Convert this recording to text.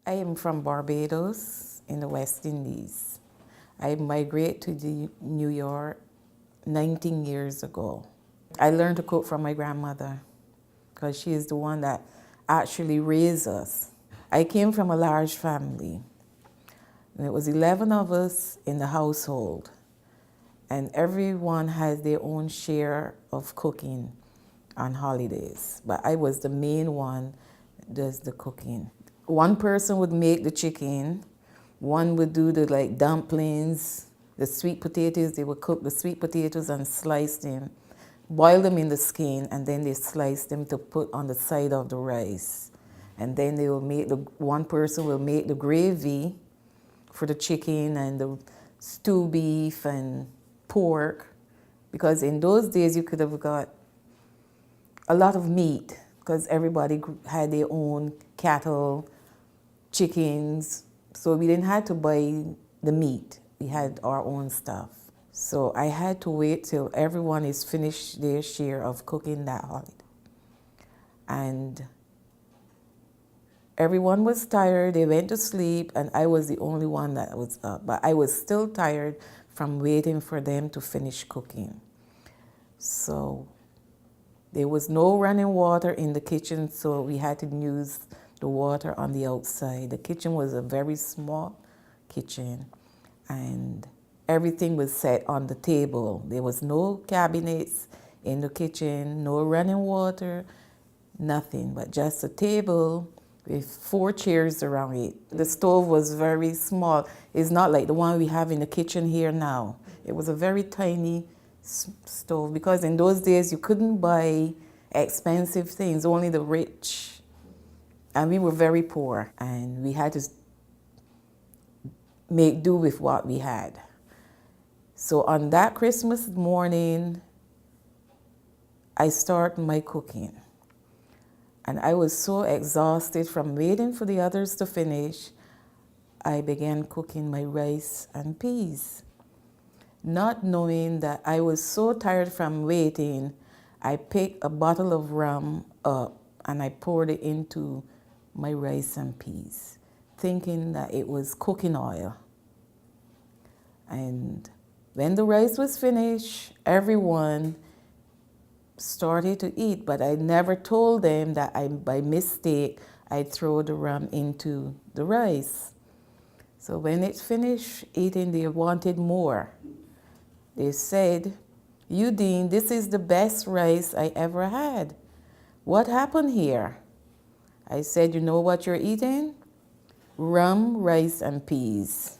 I am from Barbados in the West Indies. I migrated to New York 19 years ago. I learned to cook from my grandmother because she is the one that actually raised us. I came from a large family. And it was 11 of us in the household. And everyone had their own share of cooking on holidays. But I was the main one that does the cooking. One person would make the chicken, one would do the dumplings, the sweet potatoes. They would cook the sweet potatoes and slice them, boil them in the skin, and then they slice them to put on the side of the rice. And then they will make one person will make the gravy for the chicken and the stew beef and pork, because in those days you could have got a lot of meat because everybody had their own cattle, chickens, so we didn't have to buy the meat. We had our own stuff. So I had to wait till everyone is finished their share of cooking that holiday. And everyone was tired, they went to sleep, and I was the only one that was up. But I was still tired from waiting for them to finish cooking. So there was no running water in the kitchen, so we had to use the water on the outside. The kitchen was a very small kitchen, and everything was set on the table. There was no cabinets in the kitchen, no running water, nothing, but just a table with 4 chairs around it. The stove was very small. It's not like the one we have in the kitchen here now. It was a very tiny stove, because in those days you couldn't buy expensive things, only the rich. And we were very poor, and we had to make do with what we had. So on that Christmas morning, I started my cooking. And I was so exhausted from waiting for the others to finish, I began cooking my rice and peas. Not knowing that I was so tired from waiting, I picked a bottle of rum up and I poured it into my rice and peas, thinking that it was cooking oil. And when the rice was finished, everyone started to eat, but I never told them that by mistake, I threw the rum into the rice. So when it finished eating, they wanted more. They said, "Eudine, this is the best rice I ever had. What happened here?" I said, "You know what you're eating? Rum, rice, and peas."